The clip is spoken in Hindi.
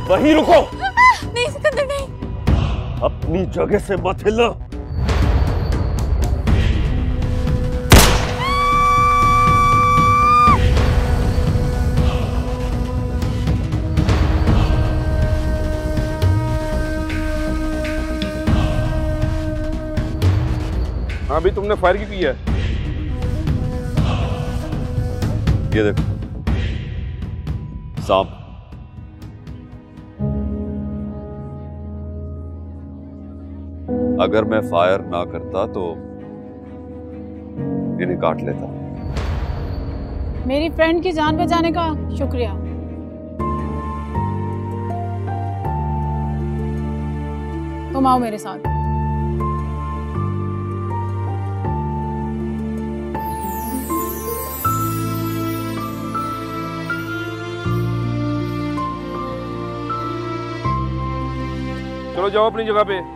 वहीं रुको। नहीं सिकंदर नहीं। अपनी जगह से मत हिलना। हाँ भी तुमने फायर क्यों किया है? ये देखो सांप। अगर मैं फायर ना करता तो इन्हें काट लेता। मेरी फ्रेंड की जान बचाने का शुक्रिया। तुम आओ मेरे साथ। चलो जाओ अपनी जगह पे।